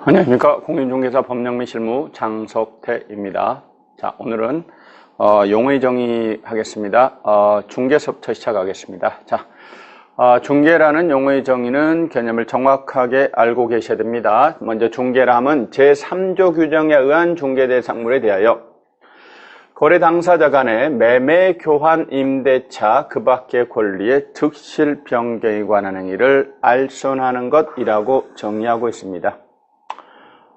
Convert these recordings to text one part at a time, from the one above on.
안녕하십니까. 공인중개사 법령및 실무 장석태입니다. 자, 오늘은 용어의 정의 하겠습니다. 중개서부터 시작하겠습니다. 자, 중개라는 용어의 정의는 개념을 정확하게 알고 계셔야 됩니다. 먼저 중개라 하면 제3조 규정에 의한 중개대상물에 대하여 거래 당사자 간의 매매, 교환, 임대차, 그 밖의 권리의 득실 변경에 관한 행위를 알선하는 것이라고 정의하고 있습니다.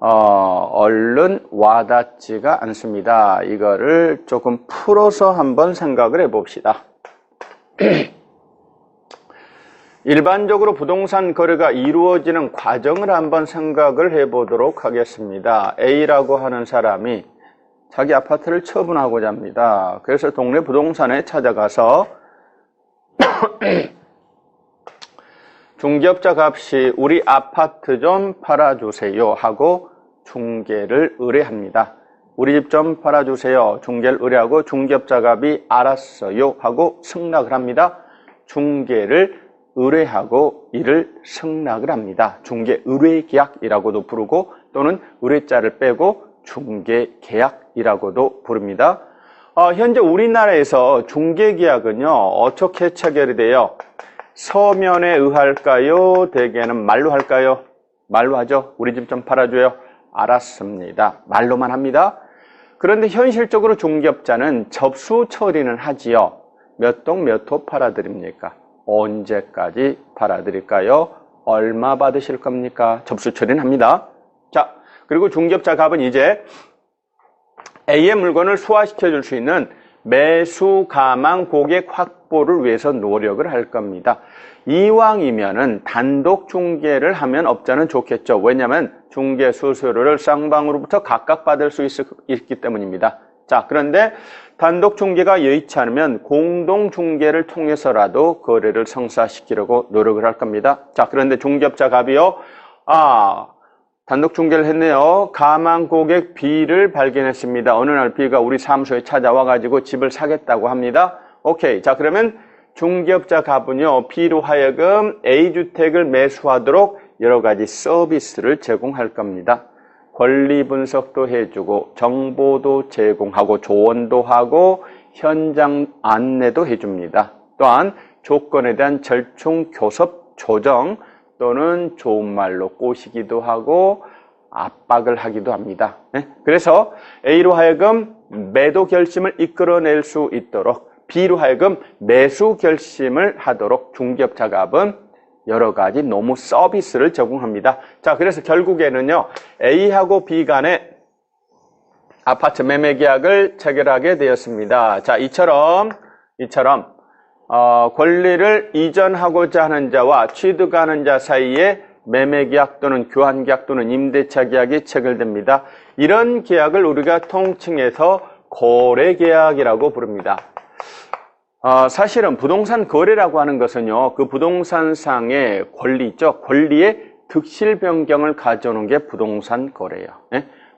얼른 와닿지가 않습니다. 이거를 조금 풀어서 한번 생각을 해봅시다. 일반적으로 부동산 거래가 이루어지는 과정을 한번 생각을 해보도록 하겠습니다. A라고 하는 사람이 자기 아파트를 처분하고자 합니다. 그래서 동네 부동산에 찾아가서 중개업자 값이 우리 아파트 좀 팔아주세요 하고 중개를 의뢰합니다. 우리 집 좀 팔아주세요. 중개를 의뢰하고 중개업자 값이 알았어요 하고 승낙을 합니다. 중개를 의뢰하고 이를 승낙을 합니다. 중개 의뢰계약이라고도 부르고 또는 의뢰자를 빼고 중개계약이라고도 부릅니다. 현재 우리나라에서 중개계약은요 어떻게 체결이 돼요? 서면에 의할까요? 대개는 말로 할까요? 말로 하죠. 우리 집 좀 팔아줘요. 알았습니다. 말로만 합니다. 그런데 현실적으로 중개업자는 접수 처리는 하지요. 몇 동 몇 호 팔아드립니까? 언제까지 팔아드릴까요? 얼마 받으실 겁니까? 접수 처리는 합니다. 자, 그리고 중개업자 값은 이제 A의 물건을 소화시켜 줄 수 있는 매수 가망 고객 확보를 위해서 노력을 할 겁니다. 이왕이면은 단독 중개를 하면 업자는 좋겠죠. 왜냐하면 중개 수수료를 쌍방으로부터 각각 받을 수 있기 때문입니다. 자, 그런데 단독 중개가 여의치 않으면 공동 중개를 통해서라도 거래를 성사시키려고 노력을 할 겁니다. 자, 그런데 중개업자 값이요. 단독 중개를 했네요. 가망 고객 B를 발견했습니다. 어느 날 B가 우리 사무소에 찾아와가지고 집을 사겠다고 합니다. 오케이. 자, 그러면 중개업자 값은요, B로 하여금 A주택을 매수하도록 여러 가지 서비스를 제공할 겁니다. 권리 분석도 해주고, 정보도 제공하고, 조언도 하고, 현장 안내도 해줍니다. 또한 조건에 대한 절충 교섭 조정, 또는 좋은 말로 꼬시기도 하고 압박을 하기도 합니다. 그래서 A로 하여금 매도 결심을 이끌어낼 수 있도록 B로 하여금 매수 결심을 하도록 중개업자 값은 여러 가지 노무 서비스를 제공합니다. 자, 그래서 결국에는요, A하고 B 간에 아파트 매매 계약을 체결하게 되었습니다. 자, 이처럼 권리를 이전하고자 하는 자와 취득하는 자 사이에 매매계약 또는 교환계약 또는 임대차 계약이 체결됩니다. 이런 계약을 우리가 통칭해서 거래계약이라고 부릅니다. 사실은 부동산 거래라고 하는 것은요, 그 부동산상의 권리 있죠? 권리의 득실 변경을 가져오는 게 부동산 거래예요.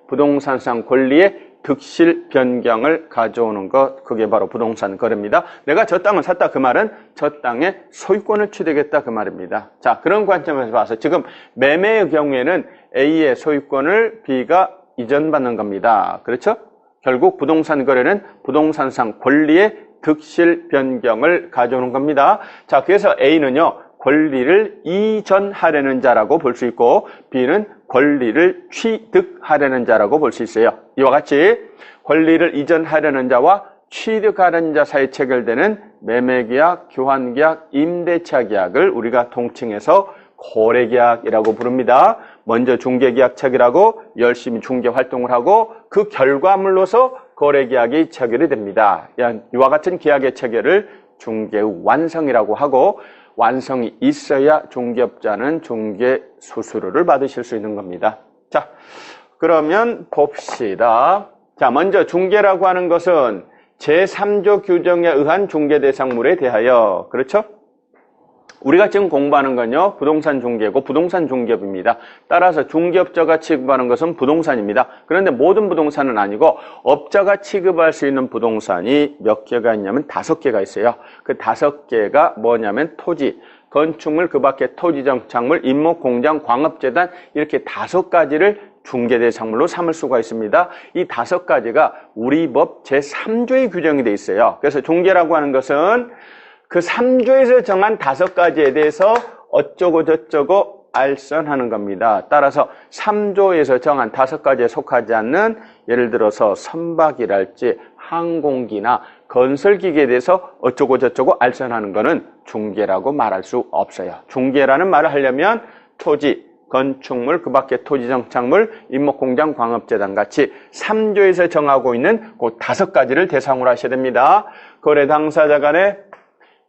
부동산상 권리의 득실 변경을 가져오는 것, 그게 바로 부동산 거래입니다. 내가 저 땅을 샀다 그 말은 저 땅에 소유권을 취득했다 그 말입니다. 자, 그런 관점에서 봐서 지금 매매의 경우에는 A의 소유권을 B가 이전받는 겁니다. 그렇죠? 결국 부동산 거래는 부동산상 권리의 득실 변경을 가져오는 겁니다. 자, 그래서 A는요, 권리를 이전하려는 자라고 볼 수 있고 B는 권리를 취득하려는 자라고 볼 수 있어요. 이와 같이 권리를 이전하려는 자와 취득하려는 자 사이에 체결되는 매매계약, 교환계약, 임대차 계약을 우리가 통칭해서 거래계약이라고 부릅니다. 먼저 중개계약 체결하고 열심히 중개 활동을 하고 그 결과물로서 거래계약이 체결이 됩니다. 이와 같은 계약의 체결을 중개의 완성이라고 하고 완성이 있어야 중개업자는 중개 수수료를 받으실 수 있는 겁니다. 자, 그러면 봅시다. 자, 먼저 중개라고 하는 것은 제3조 규정에 의한 중개대상물에 대하여, 그렇죠? 우리가 지금 공부하는 건요, 부동산 중개고 부동산 중개업입니다. 따라서 중개업자가 취급하는 것은 부동산입니다. 그런데 모든 부동산은 아니고 업자가 취급할 수 있는 부동산이 몇 개가 있냐면 5개가 있어요. 그 5개가 뭐냐면 토지, 건축물, 그 밖에 토지정착물, 임목공장, 광업재단 이렇게 5가지를 중개대상물로 삼을 수가 있습니다. 이 5가지가 우리 법 제3조에 규정이 되어 있어요. 그래서 중개라고 하는 것은 그 3조에서 정한 5가지에 대해서 어쩌고 저쩌고 알선하는 겁니다. 따라서 3조에서 정한 5가지에 속하지 않는 예를 들어서 선박이랄지 항공기나 건설기계에 대해서 어쩌고 저쩌고 알선하는 것은 중개라고 말할 수 없어요. 중개라는 말을 하려면 토지, 건축물, 그 밖에 토지정착물, 임목공장, 광업재단 같이 3조에서 정하고 있는 그 5가지를 대상으로 하셔야 됩니다. 거래 당사자 간에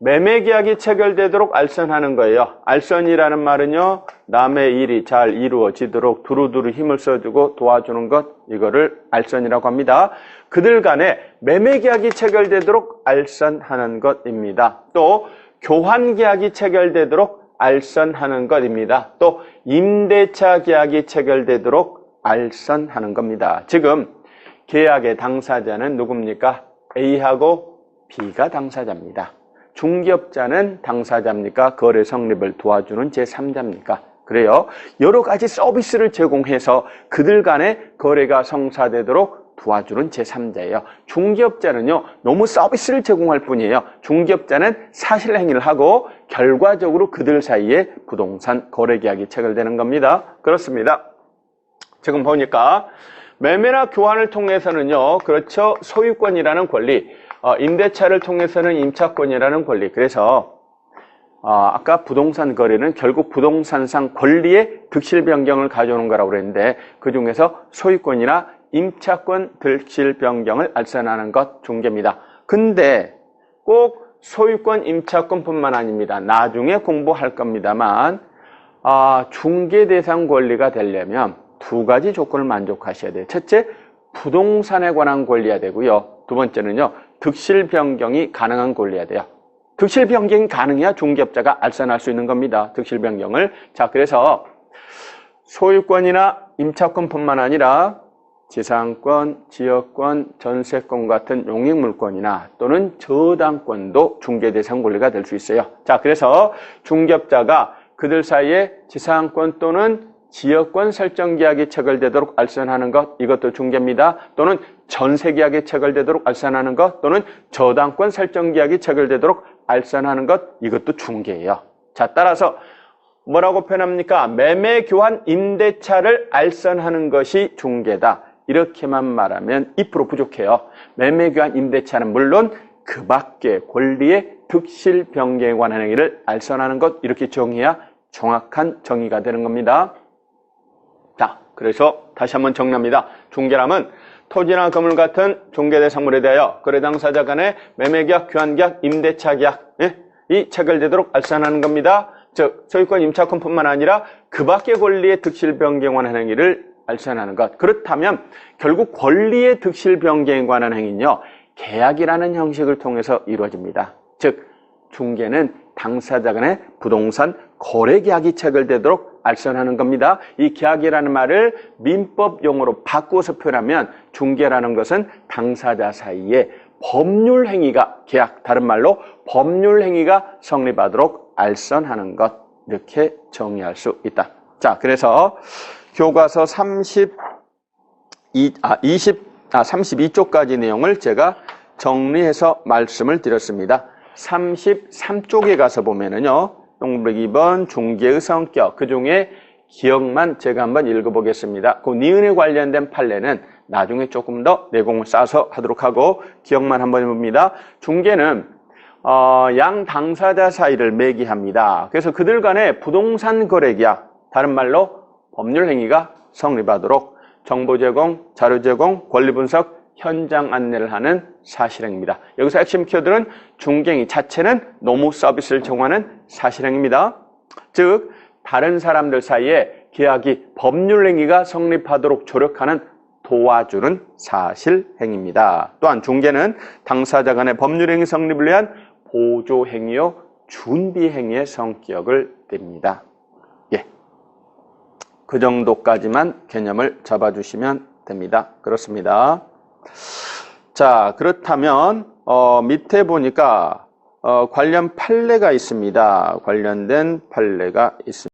매매계약이 체결되도록 알선하는 거예요. 알선이라는 말은요, 남의 일이 잘 이루어지도록 두루두루 힘을 써주고 도와주는 것, 이거를 알선이라고 합니다. 그들 간에 매매계약이 체결되도록 알선하는 것입니다. 또 교환계약이 체결되도록 알선하는 것입니다. 또 임대차 계약이 체결되도록 알선하는 겁니다. 지금 계약의 당사자는 누굽니까? A하고 B가 당사자입니다. 중개업자는 당사자입니까? 거래 성립을 도와주는 제3자입니까? 그래요. 여러 가지 서비스를 제공해서 그들 간의 거래가 성사되도록 도와주는 제3자예요. 중개업자는요, 너무 서비스를 제공할 뿐이에요. 중개업자는 사실행위를 하고 결과적으로 그들 사이에 부동산 거래계약이 체결되는 겁니다. 그렇습니다. 지금 보니까 매매나 교환을 통해서는요, 그렇죠, 소유권이라는 권리, 임대차를 통해서는 임차권이라는 권리. 그래서 아까 부동산 거래는 결국 부동산상 권리의 득실 변경을 가져오는 거라고 그랬는데 그 중에서 소유권이나 임차권 득실 변경을 알선하는 것 중개입니다. 근데 꼭 소유권, 임차권뿐만 아닙니다. 나중에 공부할 겁니다만 중개 대상 권리가 되려면 2가지 조건을 만족하셔야 돼요. 첫째, 부동산에 관한 권리야 되고요. 두 번째는요, 득실 변경이 가능한 권리야 돼요. 득실 변경이 가능해야 중개업자가 알선할 수 있는 겁니다. 득실 변경을. 자, 그래서 소유권이나 임차권뿐만 아니라 지상권, 지역권, 전세권 같은 용익물권이나 또는 저당권도 중개 대상 권리가 될 수 있어요. 자, 그래서 중개업자가 그들 사이에 지상권 또는 지역권 설정 계약이 체결되도록 알선하는 것, 이것도 중개입니다. 또는 전세 계약이 체결되도록 알선하는 것, 또는 저당권 설정 계약이 체결되도록 알선하는 것, 이것도 중개예요. 자, 따라서 뭐라고 표현합니까? 매매, 교환, 임대차를 알선하는 것이 중개다. 이렇게만 말하면 2% 부족해요. 매매, 교환, 임대차는 물론 그 밖의 권리의 득실 변경에 관한 행위를 알선하는 것, 이렇게 정의해야 정확한 정의가 되는 겁니다. 자, 그래서 다시 한번 정리합니다. 중개란 토지나 건물 같은 중개대상물에 대하여 거래 당사자 간의 매매계약, 교환계약, 임대차 계약 이 체결되도록 알선하는 겁니다. 즉 소유권, 임차권뿐만 아니라 그 밖의 권리의 득실 변경에 관한 행위를 알선하는 것. 그렇다면 결국 권리의 득실 변경에 관한 행위는요, 계약이라는 형식을 통해서 이루어집니다. 즉 중개는 당사자 간의 부동산 거래 계약이 체결되도록 알선하는 겁니다. 이 계약이라는 말을 민법 용어로 바꾸어서 표현하면 중개라는 것은 당사자 사이에 법률 행위가, 계약, 다른 말로 법률 행위가 성립하도록 알선하는 것, 이렇게 정의할 수 있다. 자, 그래서 교과서 32쪽까지 내용을 제가 정리해서 말씀을 드렸습니다. 33쪽에 가서 보면은요, 동그라미 2번 중개의 성격, 그 중에 기억만 제가 한번 읽어보겠습니다. 그 니은에 관련된 판례는 나중에 조금 더 내공을 쌓아서 하도록 하고 기억만 한번 해봅니다. 중개는 양 당사자 사이를 매개합니다. 그래서 그들 간의 부동산 거래 계약, 다른 말로 법률 행위가 성립하도록 정보 제공, 자료 제공, 권리 분석, 현장 안내를 하는 사실행위입니다. 여기서 핵심 키워드는 중개행위 자체는 노무 서비스를 제공하는 사실행위입니다. 즉 다른 사람들 사이에 계약이 법률 행위가 성립하도록 조력하는 도와주는 사실행위입니다. 또한 중개는 당사자 간의 법률 행위 성립을 위한 보조 행위요 준비 행위의 성격을 띱니다. 예, 그 정도까지만 개념을 잡아주시면 됩니다. 그렇습니다. 자, 그렇다면 밑에 보니까 관련 판례가 있습니다. 관련된 판례가 있습니다.